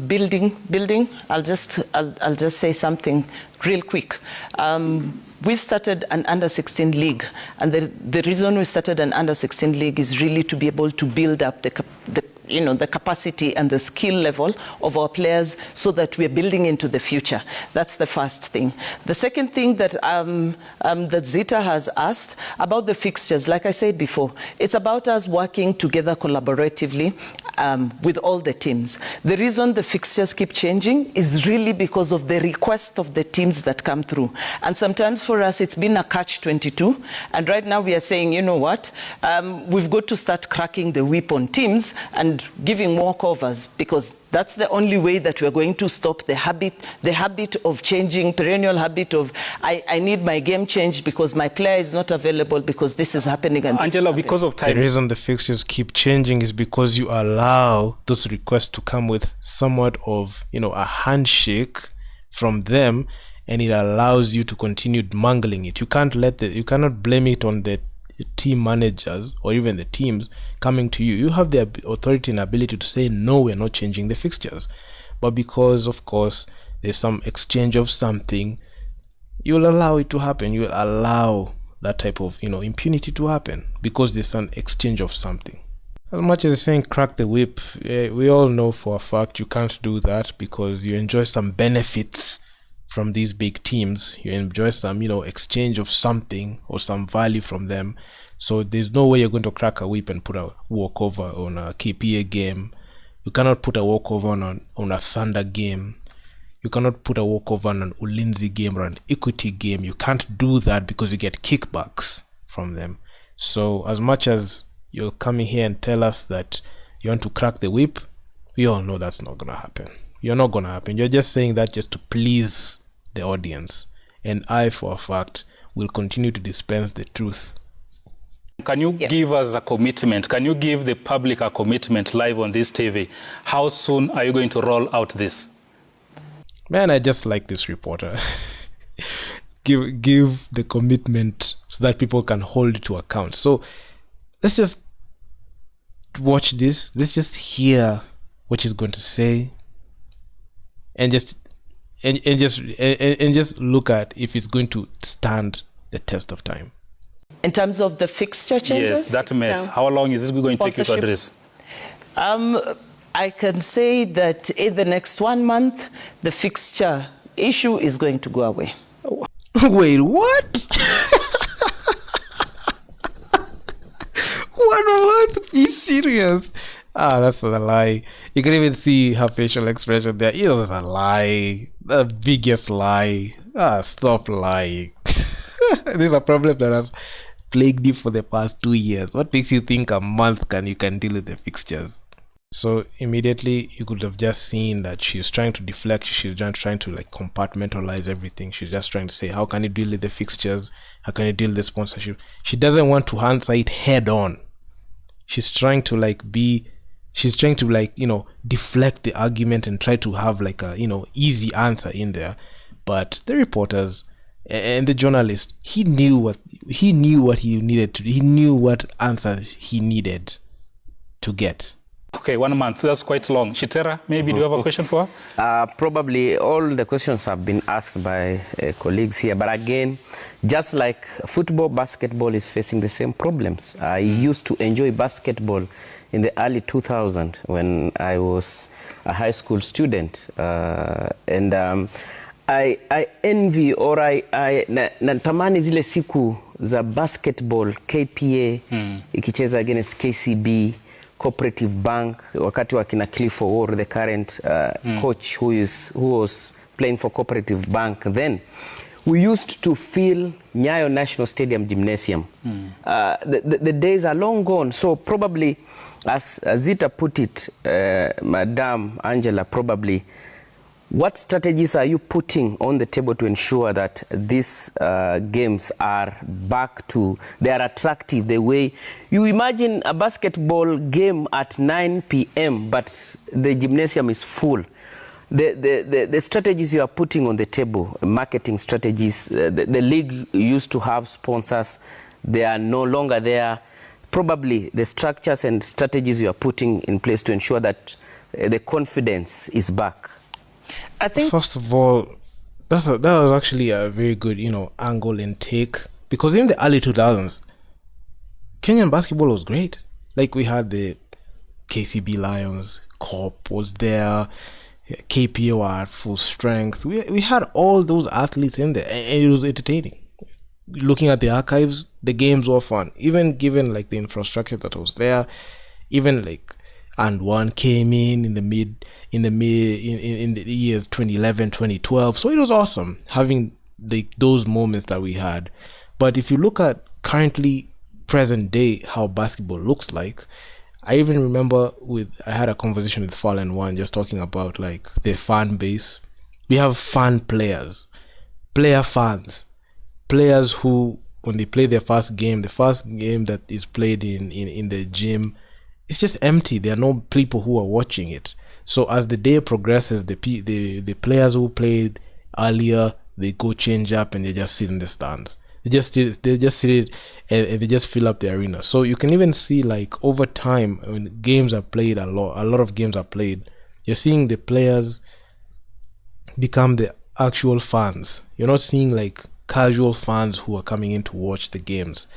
[SPEAKER 3] building, I'll just say something real quick. We've started an under-16 league, and the reason we started an under-16 league is really to be able to build up the capacity and the skill level of our players, so that we're building into the future. That's the first thing. The second thing that that Zita has asked about the fixtures, like I said before, it's about us working together collaboratively with all the teams. The reason the fixtures keep changing is really because of the request of the teams that come through. And sometimes for us, it's been a catch-22. And right now we are saying, you know what, we've got to start cracking the whip on teams and giving walkovers, because that's the only way that we're going to stop the habit of changing, perennial habit of, I need my game changed because my player is not available because this is happening. And
[SPEAKER 2] Angela, because of time.
[SPEAKER 1] The reason the fixtures keep changing is because you allow those requests to come with somewhat of, a handshake from them, and it allows you to continue mangling it. You cannot blame it on the team managers or even the teams coming to you. You have the authority and ability to say, no, we're not changing the fixtures. But because, of course, there's some exchange of something, you'll allow it to happen. You'll allow that type of, impunity to happen because there's an exchange of something. As much as saying crack the whip, we all know for a fact you can't do that, because you enjoy some benefits from these big teams. You enjoy some, exchange of something or some value from them. So there's no way you're going to crack a whip and put a walkover on a KPA game. You cannot put a walkover on a Thunder game. You cannot put a walkover on an Ulinzi game or an Equity game. You can't do that because you get kickbacks from them. So as much as you're coming here and tell us that you want to crack the whip, we all know that's not going to happen. You're not going to happen. You're just saying that just to please the audience. And I, for a fact, will continue to dispense the truth.
[SPEAKER 2] Can you give us a commitment? Can you give the public a commitment live on this TV? How soon are you going to roll out this?
[SPEAKER 1] Man, I just like this reporter. give the commitment so that people can hold it to account. So let's just watch this. Let's just hear what she's going to say, and just look at if it's going to stand the test of time.
[SPEAKER 3] In terms of the fixture changes?
[SPEAKER 2] Yes, that mess. How long is it going to take you to address?
[SPEAKER 3] I can say that in the next 1 month, the fixture issue is going to go away.
[SPEAKER 1] Wait, what? 1 month? Be serious? That's a lie. You can even see her facial expression there. It was a lie. The biggest lie. Stop lying. This is a problem that has plagued you for the past 2 years. What makes you think a month you can deal with the fixtures? So immediately you could have just seen that she's trying to deflect. She's just trying to compartmentalize everything. She's just trying to say, how can you deal with the fixtures? How can you deal with the sponsorship? She doesn't want to answer it head on. She's trying to she's trying to like, deflect the argument and try to have like a, easy answer in there. But the reporters and the journalist, he knew what he needed to, he knew what answer he needed to get.
[SPEAKER 2] Okay, 1 month, that's quite long. Shitera, maybe do you have a question for her?
[SPEAKER 6] Probably all the questions have been asked by colleagues here, but again, just like football, basketball is facing the same problems. I used to enjoy basketball in the early 2000s when I was a high school student, and I envy or natamani zile siku za basketball KPA ikicheza against KCB, Cooperative Bank, wakati wakina Cliff Owuor, the current coach who was playing for Cooperative Bank then. We used to fill Nyayo National Stadium Gymnasium. The days are long gone, so probably, as Zita put it, Madam Angela, probably, what strategies are you putting on the table to ensure that these games are back to, they are attractive the way you imagine a basketball game at 9 p.m. but the gymnasium is full? The strategies you are putting on the table, marketing strategies, the league used to have sponsors, they are no longer there. Probably the structures and strategies you are putting in place to ensure that the confidence is back.
[SPEAKER 3] I think,
[SPEAKER 1] first of all, that was actually a very good, angle and take, because in the early 2000s, Kenyan basketball was great. Like, we had the KCB Lions, Corp was there, KPO were at full strength. We had all those athletes in there, and it was entertaining. Looking at the archives, the games were fun, even given like the infrastructure that was there. Even like and one came in the years 2011, 2012. So it was awesome having those moments that we had. But if you look at currently present day how basketball looks like, I even remember I had a conversation with Fallen One just talking about like the fan base. We have fan players, player fans, players who, when they play their first game that is played in the gym, it's just empty. There are no people who are watching it. So as the day progresses, the players who played earlier, they go change up and they just sit in the stands. They just sit and they just fill up the arena. So you can even see like over time when games are played, a lot of games are played, you're seeing the players become the actual fans. You're not seeing like casual fans who are coming in to watch the games.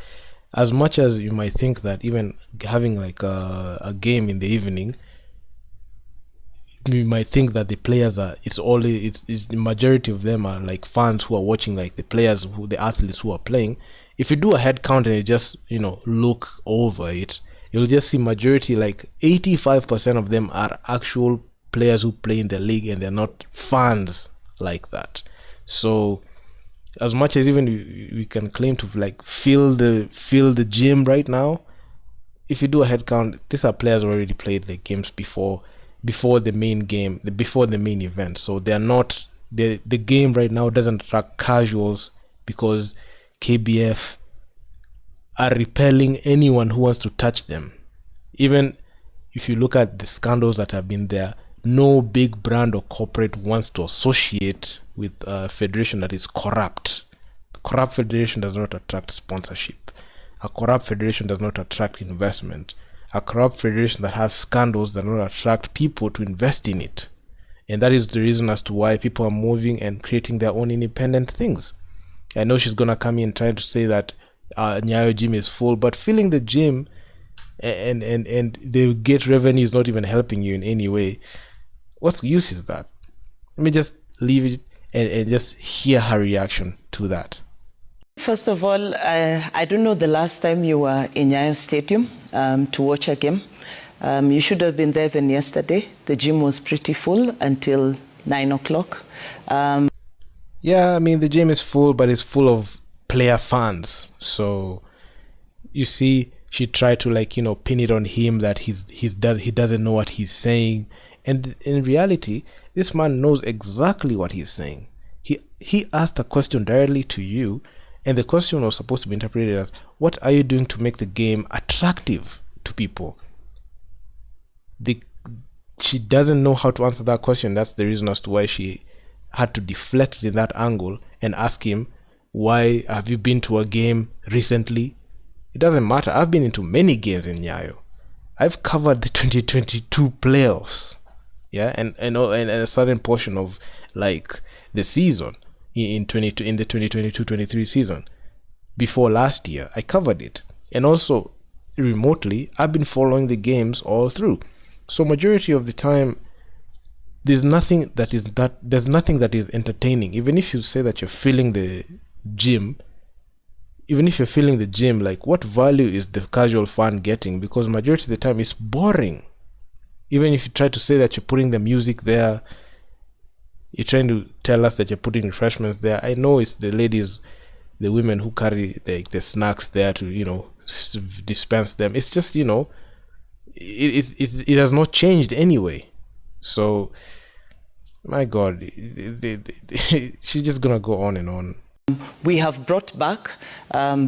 [SPEAKER 1] As much as you might think that even having like a game in the evening, you might think that the players are, it's the majority of them are like fans who are watching like the players, the athletes who are playing. If you do a head count and you just look over it, you'll just see majority, like 85% of them are actual players who play in the league, and they're not fans like that. So as much as even we can claim to like fill the gym right now, if you do a head count, these are players who already played the games before the main game, before the main event. So they're not, the game right now doesn't attract casuals, because KBF are repelling anyone who wants to touch them. Even if you look at the scandals that have been there, no big brand or corporate wants to associate with a federation that is corrupt. A corrupt federation does not attract sponsorship. A corrupt federation does not attract investment. A corrupt federation that has scandals does not attract people to invest in it. And that is the reason as to why people are moving and creating their own independent things. I know she's gonna come in trying to say that Nyayo gym is full, but filling the gym and the gate revenue is not even helping you in any way. What use is that? Let me just leave it and just hear her reaction to that.
[SPEAKER 3] first of all, I don't know the last time you were in Nyayo Stadium to watch a game. You should have been there even yesterday. The gym was pretty full until 9 o'clock.
[SPEAKER 1] Yeah, I mean, the gym is full, but it's full of player fans. So you see, she tried to pin it on him that he doesn't know what he's saying. And in reality, this man knows exactly what he's saying. He asked a question directly to you, and the question was supposed to be interpreted as, what are you doing to make the game attractive to people? she doesn't know how to answer that question. That's the reason as to why she had to deflect it in that angle and ask him, why have you been to a game recently? It doesn't matter. I've been into many games in Nyayo. I've covered the 2022 playoffs, yeah, and a certain portion of like the season in the 2022-23 season. Before last year, I covered it, and also remotely, I've been following the games all through. So majority of the time, there's nothing that is entertaining. Even if you say that you're feeling the gym, like what value is the casual fan getting? Because majority of the time it's boring. Even if you try to say that you're putting the music there, you're trying to tell us that you're putting refreshments there. I know it's the ladies, the women who carry the snacks there to dispense them. It's just it has not changed anyway. So my God, she's just gonna go on and on.
[SPEAKER 3] We have brought back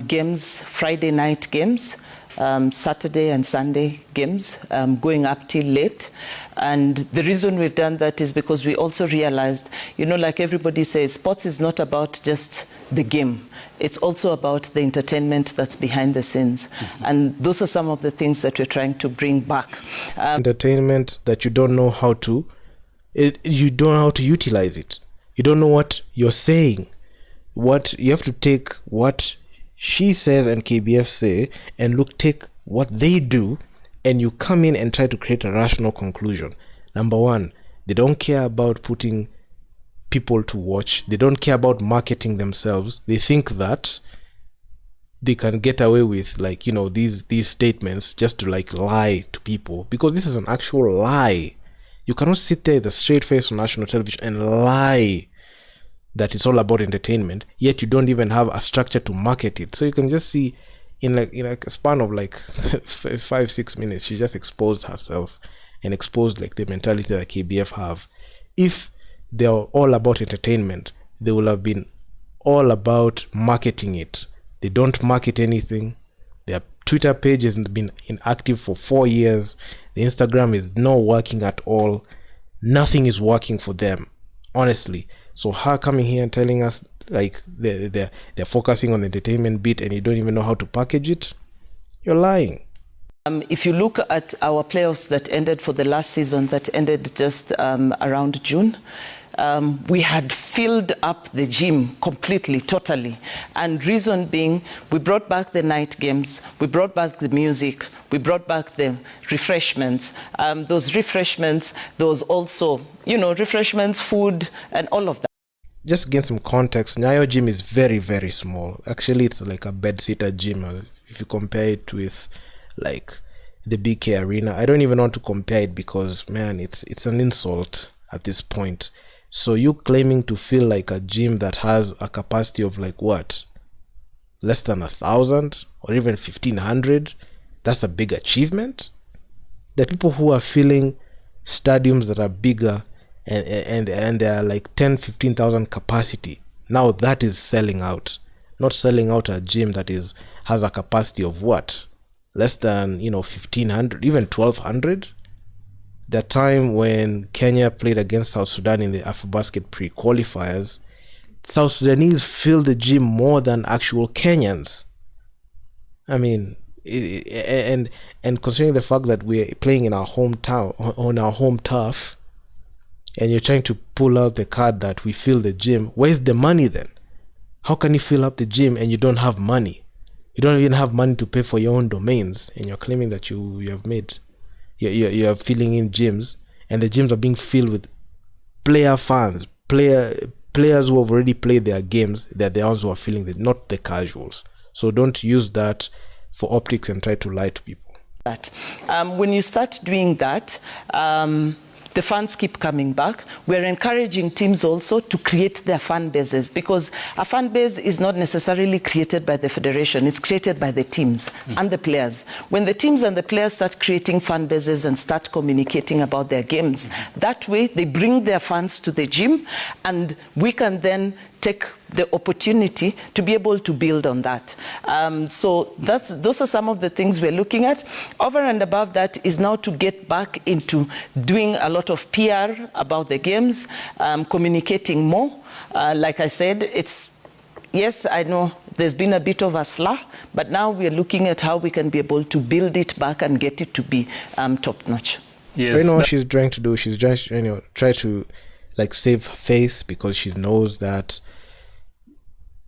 [SPEAKER 3] games, Friday night games, Saturday and Sunday games, going up till late. And the reason we've done that is because we also realized, like everybody says, sports is not about just the game. It's also about the entertainment that's behind the scenes. Mm-hmm. And those are some of the things that we're trying to bring back.
[SPEAKER 1] Entertainment that you don't know how to, you don't know how to utilize it. You don't know what you're saying. What you have to take what she says and KBF say and take what they do, and you come in and try to create a rational conclusion. Number one, they don't care about putting people to watch. They don't care about marketing themselves. They think that they can get away with these statements just to lie to people, because this is an actual lie. You cannot sit there with a straight face on national television and lie that it's all about entertainment, yet you don't even have a structure to market it. So you can just see in a span of 5-6 minutes, she just exposed herself and exposed the mentality that KBF have. If they're all about entertainment, they will have been all about marketing it. They don't market anything. Their Twitter page has been inactive for 4 years. The Instagram is not working at all. Nothing is working for them, honestly. So her coming here and telling us they're focusing on the entertainment bit and you don't even know how to package it, you're lying.
[SPEAKER 3] If you look at our playoffs that ended for the last season, that ended just around June, we had filled up the gym completely, totally. And reason being, we brought back the night games, we brought back the music, we brought back the refreshments. Those refreshments, those also, refreshments, food, and all of that.
[SPEAKER 1] Just to get some context, Nyayo gym is very, very small. Actually, it's like a bed-sitter gym. If you compare it with the BK Arena, I don't even want to compare it because, man, it's an insult at this point. So you claiming to feel like a gym that has a capacity of what? Less than 1,000 or even 1,500? That's a big achievement? The people who are filling stadiums that are bigger and they are 10-15,000 capacity, now that is selling out. Not selling out a gym that has a capacity of what? Less than 1,500, even 1,200? The time when Kenya played against South Sudan in the AfroBasket pre-qualifiers, South Sudanese filled the gym more than actual Kenyans. I mean, and considering the fact that we're playing in our hometown, on our home turf, and you're trying to pull out the card that we fill the gym, where's the money then? How can you fill up the gym and you don't have money? You don't even have money to pay for your own domains, and you're claiming that you have made... You're filling in gyms, and the gyms are being filled with player fans, players who have already played their games. They're the ones who are filling it, not the casuals. So don't use that for optics and try to lie to people.
[SPEAKER 3] When you start doing that, the fans keep coming back. We're encouraging teams also to create their fan bases, because a fan base is not necessarily created by the federation. It's created by the teams and the players. When the teams and the players start creating fan bases and start communicating about their games, that way they bring their fans to the gym, and we can then take the opportunity to be able to build on that. So those are some of the things we're looking at. Over and above that is now to get back into doing a lot of PR about the games, communicating more. Like I said, yes, I know there's been a bit of a slur, but now we're looking at how we can be able to build it back and get it to be top-notch.
[SPEAKER 1] Yes. You know what she's trying to do? She's trying to, try to like save face, because she knows that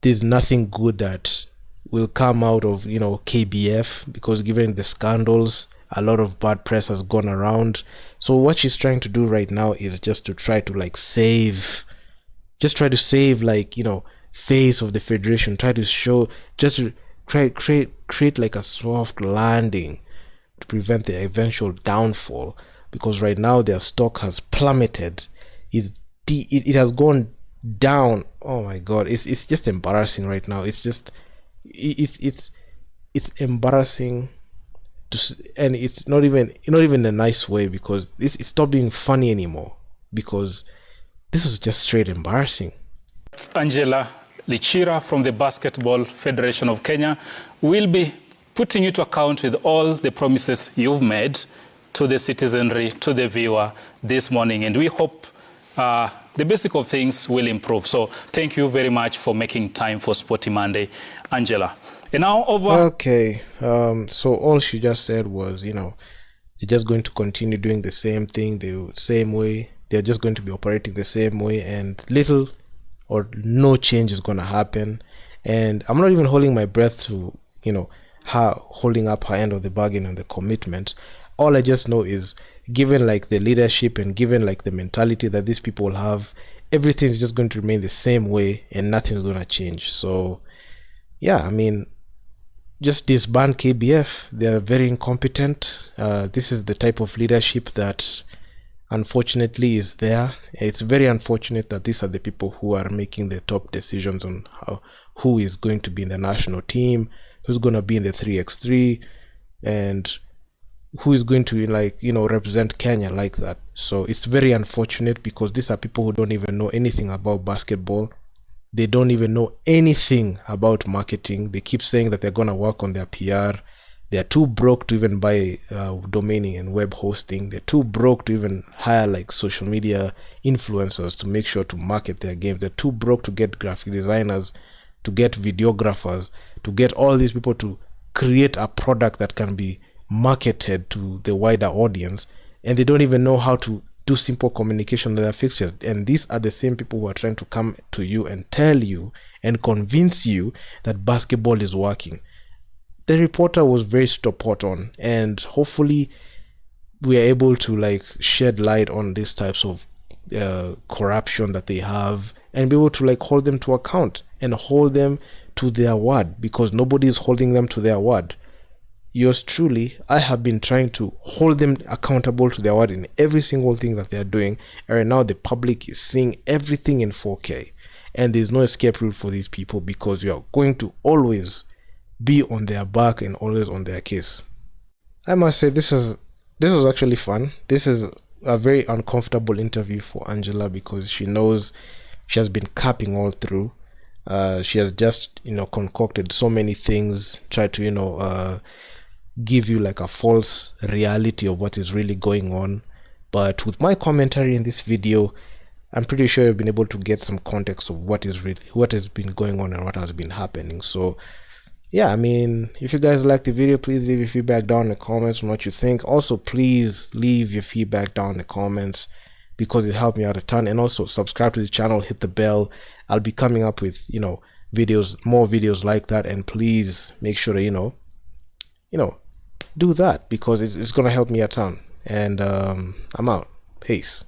[SPEAKER 1] there's nothing good that will come out of, KBF, because given the scandals, a lot of bad press has gone around. So what she's trying to do right now is just to try to like save, like, face of the federation, try to show, just to create like a soft landing to prevent the eventual downfall, because right now their stock has plummeted. It has gone down. Oh my god, it's just embarrassing right now. It's embarrassing and it's not even a nice way, because it's stopped being funny anymore, because this is just straight embarrassing.
[SPEAKER 2] Angela Lichira from the Basketball Federation of Kenya will be putting you to account with all the promises you've made to the citizenry, to the viewer this morning, and we hope the basic of things will improve. So thank you very much for making time for Sporty Monday, Angela. And now over.
[SPEAKER 1] Okay, so all she just said was, they're just going to continue doing the same thing the same way. They're just going to be operating the same way, and little or no change is going to happen. And I'm not even holding my breath to, her holding up her end of the bargain and the commitment. All I just know is, given like the leadership and given like the mentality that these people have, everything is just going to remain the same way and nothing's going to change. So yeah, I mean, just disband KBF. They're very incompetent. This is the type of leadership that unfortunately is there. It's very unfortunate that these are the people who are making the top decisions on who is going to be in the national team, who's going to be in the 3x3, and who is going to represent Kenya like that. So it's very unfortunate, because these are people who don't even know anything about basketball. They don't even know anything about marketing. They keep saying that they're going to work on their PR. They're too broke to even buy domaining and web hosting. They're too broke to even hire like social media influencers to make sure to market their games. They're too broke to get graphic designers, to get videographers, to get all these people to create a product that can be marketed to the wider audience. And they don't even know how to do simple communication with their fixtures. And these are the same people who are trying to come to you and tell you and convince you that basketball is working. The reporter was very spot on, and hopefully we are able to like shed light on these types of corruption that they have, and be able to like hold them to account and hold them to their word, because nobody is holding them to their word. Yours truly, I have been trying to hold them accountable to their word in every single thing that they are doing, and right now the public is seeing everything in 4K, and there's no escape route for these people, because we are going to always be on their back and always on their case. I must say, this was actually fun. This is a very uncomfortable interview for Angela, because she knows she has been capping all through. She has just concocted so many things, tried to give you like a false reality of what is really going on. But with my commentary in this video, I'm pretty sure you've been able to get some context of what has been going on and what has been happening. So yeah, I mean, if you guys like the video, please leave your feedback down in the comments on what you think. Also, please leave your feedback down in the comments, because it helped me out a ton. And also subscribe to the channel, hit the bell. I'll be coming up with more videos like that, and please make sure to do that, because it's gonna help me a ton. And I'm out. Peace.